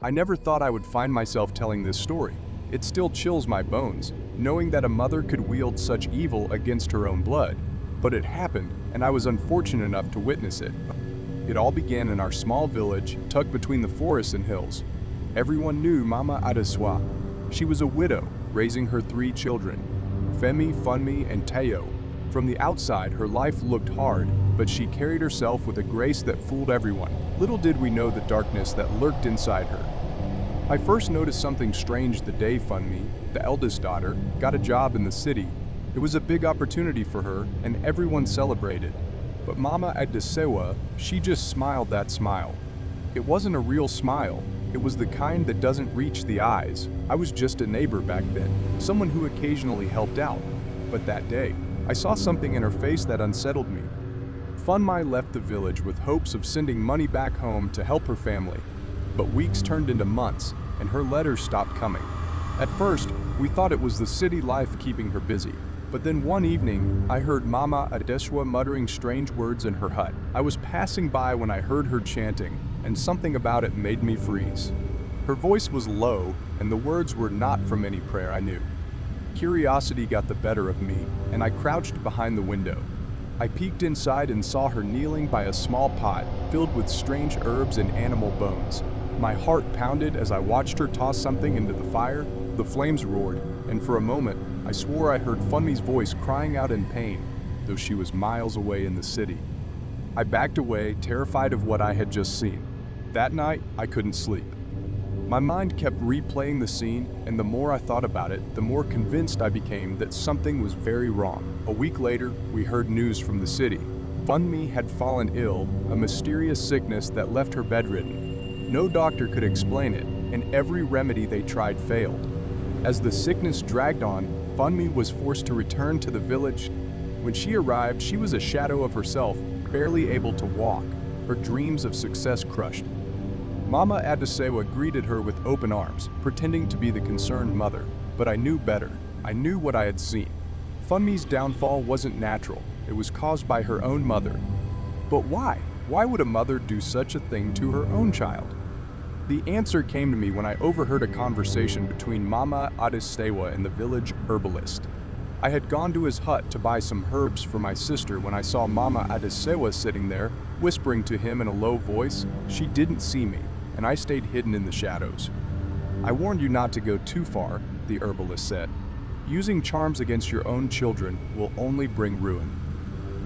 I never thought I would find myself telling this story. It still chills my bones, knowing that a mother could wield such evil against her own blood. But it happened, and I was unfortunate enough to witness it. It all began in our small village, tucked between the forests and hills. Everyone knew Mama Adesewa. She was a widow, raising her 3 children, Femi, Funmi, and Teo. From the outside, her life looked hard, but she carried herself with a grace that fooled everyone. Little did we know the darkness that lurked inside her. I first noticed something strange the day Funmi, the eldest daughter, got a job in the city. It was a big opportunity for her, and everyone celebrated. But Mama Adesewa, she just smiled that smile. It wasn't a real smile. It was the kind that doesn't reach the eyes. I was just a neighbor back then, someone who occasionally helped out. But that day, I saw something in her face that unsettled me. Funmi left the village with hopes of sending money back home to help her family. But weeks turned into months, and her letters stopped coming. At first, we thought it was the city life keeping her busy. But then one evening, I heard Mama Adesewa muttering strange words in her hut. I was passing by when I heard her chanting, and something about it made me freeze. Her voice was low, and the words were not from any prayer I knew. Curiosity got the better of me, and I crouched behind the window. I peeked inside and saw her kneeling by a small pot filled with strange herbs and animal bones. My heart pounded as I watched her toss something into the fire. The flames roared, and for a moment, I swore I heard Funmi's voice crying out in pain, though she was miles away in the city. I backed away, terrified of what I had just seen. That night, I couldn't sleep. My mind kept replaying the scene, and the more I thought about it, the more convinced I became that something was very wrong. A week later, we heard news from the city. Funmi had fallen ill, a mysterious sickness that left her bedridden. No doctor could explain it, and every remedy they tried failed. As the sickness dragged on, Funmi was forced to return to the village. When she arrived, she was a shadow of herself, barely able to walk, her dreams of success crushed. Mama Adesewa greeted her with open arms, pretending to be the concerned mother. But I knew better. I knew what I had seen. Funmi's downfall wasn't natural. It was caused by her own mother. But why? Why would a mother do such a thing to her own child? The answer came to me when I overheard a conversation between Mama Adesewa and the village herbalist. I had gone to his hut to buy some herbs for my sister when I saw Mama Adesewa sitting there, whispering to him in a low voice. She didn't see me, and I stayed hidden in the shadows. "I warned you not to go too far," the herbalist said. "Using charms against your own children will only bring ruin."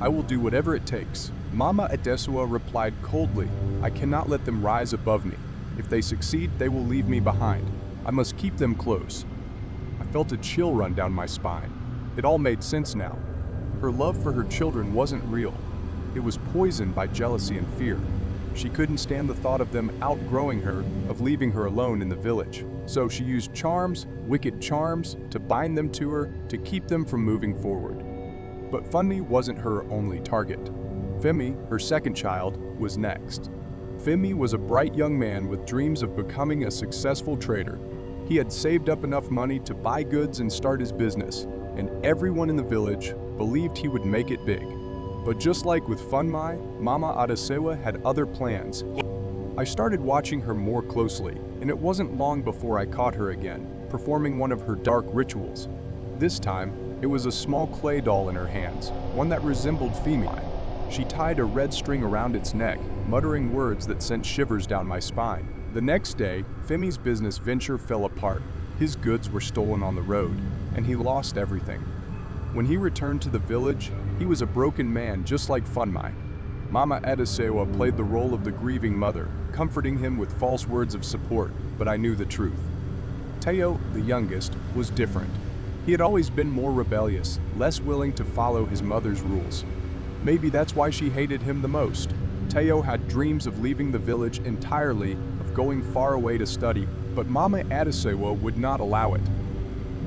"I will do whatever it takes." Mama Adesewa replied coldly, "I cannot let them rise above me. If they succeed, they will leave me behind. I must keep them close." I felt a chill run down my spine. It all made sense now. Her love for her children wasn't real. It was poisoned by jealousy and fear. She couldn't stand the thought of them outgrowing her, of leaving her alone in the village. So she used charms, wicked charms, to bind them to her, to keep them from moving forward. But Funmi wasn't her only target. Femi, her second child, was next. Femi was a bright young man with dreams of becoming a successful trader. He had saved up enough money to buy goods and start his business, and everyone in the village believed he would make it big. But just like with Funmi, Mama Adesewa had other plans. I started watching her more closely, and it wasn't long before I caught her again, performing one of her dark rituals. This time, it was a small clay doll in her hands, one that resembled Femi. She tied a red string around its neck, muttering words that sent shivers down my spine. The next day, Femi's business venture fell apart. His goods were stolen on the road, and he lost everything. When he returned to the village, he was a broken man just like Funmi. Mama Adesewa played the role of the grieving mother, comforting him with false words of support, but I knew the truth. Teo, the youngest, was different. He had always been more rebellious, less willing to follow his mother's rules. Maybe that's why she hated him the most. Teo had dreams of leaving the village entirely, of going far away to study, but Mama Adesewa would not allow it.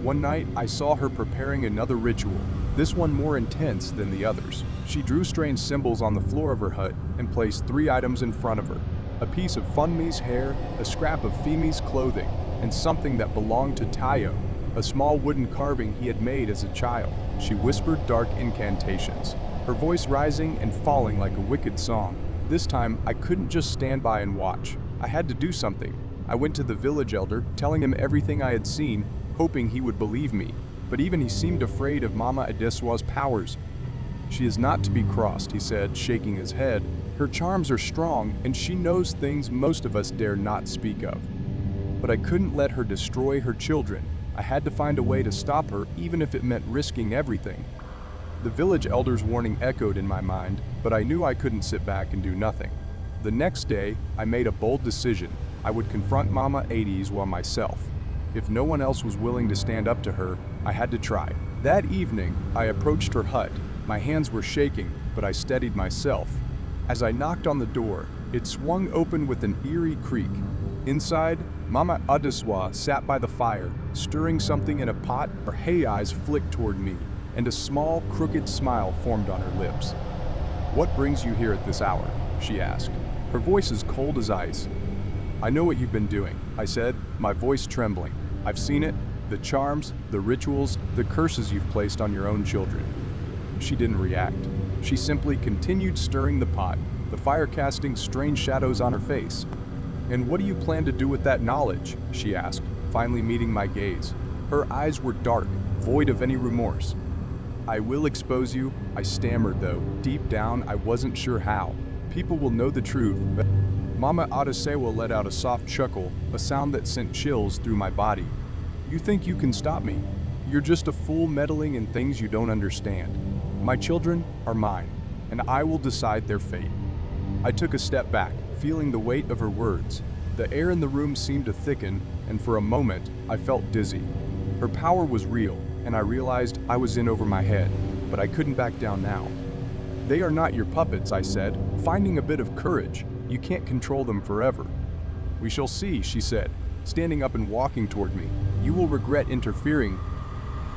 One night, I saw her preparing another ritual, this one more intense than the others. She drew strange symbols on the floor of her hut and placed 3 items in front of her: a piece of Funmi's hair, a scrap of Femi's clothing, and something that belonged to Tayo, a small wooden carving he had made as a child. She whispered dark incantations, her voice rising and falling like a wicked song. This time, I couldn't just stand by and watch. I had to do something. I went to the village elder, telling him everything I had seen, hoping he would believe me, but even he seemed afraid of Mama Adesewa's powers. "She is not to be crossed," he said, shaking his head. "Her charms are strong, and she knows things most of us dare not speak of." But I couldn't let her destroy her children. I had to find a way to stop her, even if it meant risking everything. The village elder's warning echoed in my mind, but I knew I couldn't sit back and do nothing. The next day, I made a bold decision. I would confront Mama Adesewa myself. If no one else was willing to stand up to her, I had to try. That evening, I approached her hut. My hands were shaking, but I steadied myself. As I knocked on the door, it swung open with an eerie creak. Inside, Mama Adesewa sat by the fire, stirring something in a pot. Her hay eyes flicked toward me, and a small, crooked smile formed on her lips. "What brings you here at this hour?" she asked. Her voice as cold as ice. "I know what you've been doing," I said, my voice trembling. "I've seen it, the charms, the rituals, the curses you've placed on your own children." She didn't react. She simply continued stirring the pot, the fire casting strange shadows on her face. "And what do you plan to do with that knowledge?" she asked, finally meeting my gaze. Her eyes were dark, void of any remorse. "I will expose you," I stammered, though deep down I wasn't sure how. "People will know the truth." Mama Adesewa let out a soft chuckle, a sound that sent chills through my body. "You think you can stop me? You're just a fool meddling in things you don't understand. My children are mine, and I will decide their fate." I took a step back, feeling the weight of her words. The air in the room seemed to thicken, and for a moment, I felt dizzy. Her power was real, and I realized I was in over my head, but I couldn't back down now. "They are not your puppets," I said, finding a bit of courage. "You can't control them forever." "We shall see," she said, standing up and walking toward me. "You will regret interfering."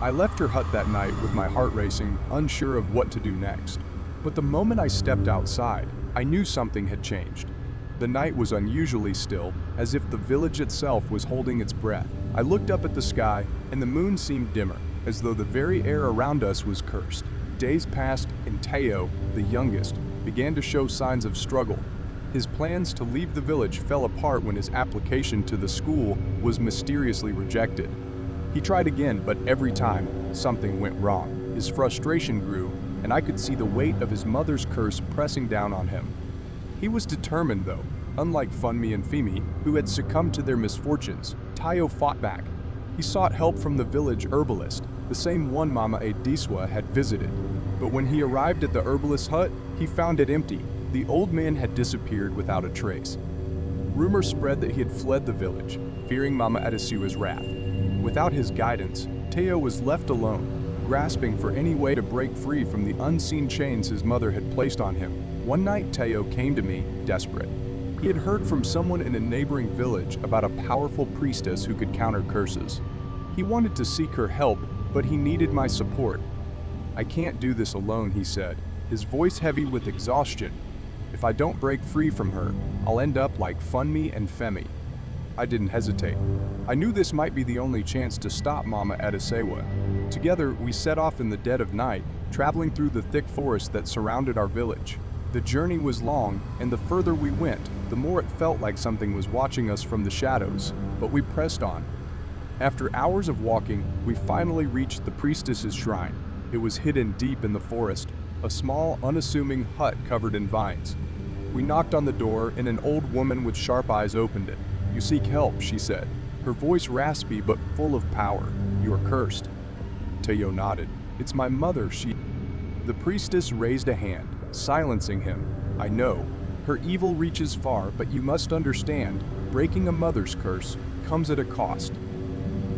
I left her hut that night with my heart racing, unsure of what to do next. But the moment I stepped outside, I knew something had changed. The night was unusually still, as if the village itself was holding its breath. I looked up at the sky, and the moon seemed dimmer, as though the very air around us was cursed. Days passed, and Teo, the youngest, began to show signs of struggle. His plans to leave the village fell apart when his application to the school was mysteriously rejected. He tried again, but every time, something went wrong. His frustration grew, and I could see the weight of his mother's curse pressing down on him. He was determined, though. Unlike Funmi and Femi, who had succumbed to their misfortunes, Tayo fought back. He sought help from the village herbalist, the same one Mama Adesewa had visited. But when he arrived at the herbalist's hut, he found it empty. The old man had disappeared without a trace. Rumors spread that he had fled the village, fearing Mama Adesewa's wrath. Without his guidance, Teo was left alone, grasping for any way to break free from the unseen chains his mother had placed on him. One night, Teo came to me, desperate. He had heard from someone in a neighboring village about a powerful priestess who could counter curses. He wanted to seek her help, but he needed my support. "I can't do this alone," he said, his voice heavy with exhaustion. "If I don't break free from her, I'll end up like Funmi and Femi." I didn't hesitate. I knew this might be the only chance to stop Mama Adesewa. Together, we set off in the dead of night, traveling through the thick forest that surrounded our village. The journey was long, and the further we went, the more it felt like something was watching us from the shadows, but we pressed on. After hours of walking, we finally reached the priestess's shrine. It was hidden deep in the forest, a small, unassuming hut covered in vines. We knocked on the door, and an old woman with sharp eyes opened it. "You seek help," she said, her voice raspy but full of power. "You are cursed." Teo nodded. "It's my mother, she..." The priestess raised a hand, silencing him. "I know. Her evil reaches far, but you must understand, breaking a mother's curse comes at a cost."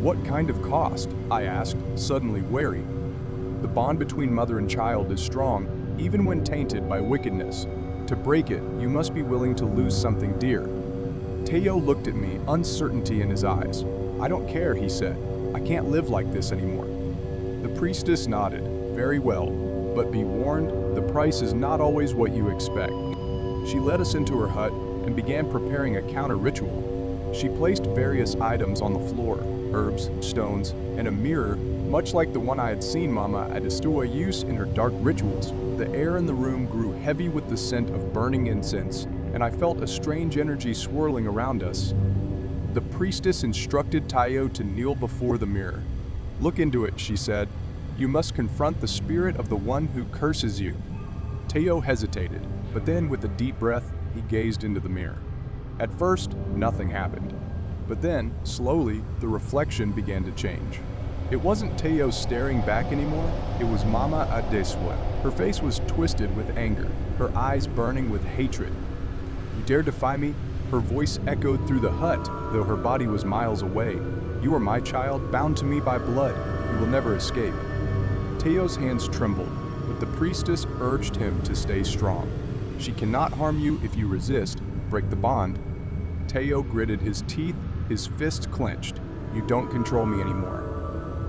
"What kind of cost?" I asked, suddenly wary. "The bond between mother and child is strong, even when tainted by wickedness. To break it, you must be willing to lose something dear." Teo looked at me, uncertainty in his eyes. "I don't care," he said. "I can't live like this anymore." The priestess nodded. "Very well, but be warned, the price is not always what you expect." She led us into her hut and began preparing a counter-ritual. She placed various items on the floor, herbs, stones, and a mirror, much like the one I had seen Mama Adesewa use in her dark rituals. The air in the room grew heavy with the scent of burning incense, and I felt a strange energy swirling around us. The priestess instructed Tayo to kneel before the mirror. "Look into it," she said. "You must confront the spirit of the one who curses you." Tayo hesitated, but then with a deep breath, he gazed into the mirror. At first, nothing happened. But then, slowly, the reflection began to change. It wasn't Tayo staring back anymore, it was Mama Adesewa. Her face was twisted with anger, her eyes burning with hatred. "You dare defy me?" Her voice echoed through the hut, though her body was miles away. "You are my child, bound to me by blood. You will never escape." Tayo's hands trembled, but the priestess urged him to stay strong. "She cannot harm you if you resist. Break the bond." Tayo gritted his teeth, his fists clenched. "You don't control me anymore."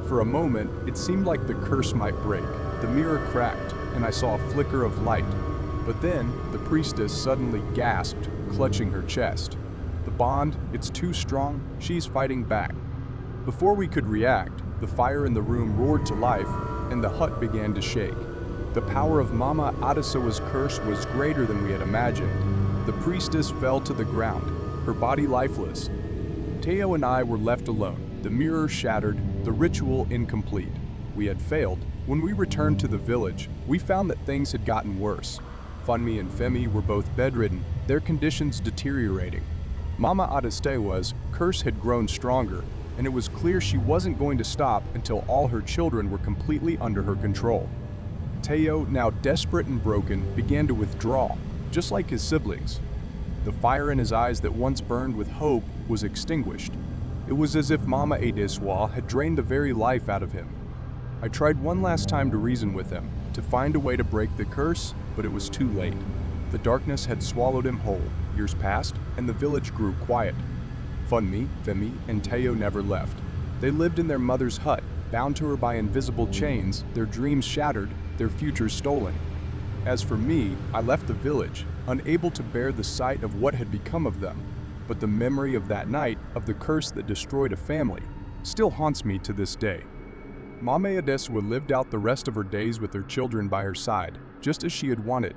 For a moment, it seemed like the curse might break. The mirror cracked, and I saw a flicker of light. But then, the priestess suddenly gasped, clutching her chest. "The bond, it's too strong, she's fighting back." Before we could react, the fire in the room roared to life, and the hut began to shake. The power of Mama Adesewa's curse was greater than we had imagined. The priestess fell to the ground, her body lifeless. Tayo and I were left alone, the mirror shattered, the ritual incomplete. We had failed. When we returned to the village, we found that things had gotten worse. Funmi and Femi were both bedridden, their conditions deteriorating. Mama Adesewa's curse had grown stronger, and it was clear she wasn't going to stop until all her children were completely under her control. Tayo, now desperate and broken, began to withdraw, just like his siblings. The fire in his eyes that once burned with hope was extinguished. It was as if Mama Adesewa had drained the very life out of him. I tried one last time to reason with him, to find a way to break the curse, but it was too late. The darkness had swallowed him whole. Years passed, and the village grew quiet. Funmi, Femi, and Tayo never left. They lived in their mother's hut, bound to her by invisible chains, their dreams shattered, their futures stolen. As for me, I left the village, unable to bear the sight of what had become of them. But the memory of that night, of the curse that destroyed a family, still haunts me to this day. Mama Adesewa lived out the rest of her days with her children by her side, just as she had wanted.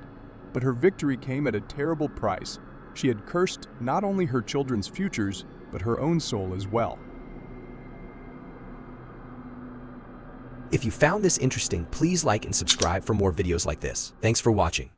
But her victory came at a terrible price. She had cursed not only her children's futures, but her own soul as well. If you found this interesting, please like and subscribe for more videos like this. Thanks for watching.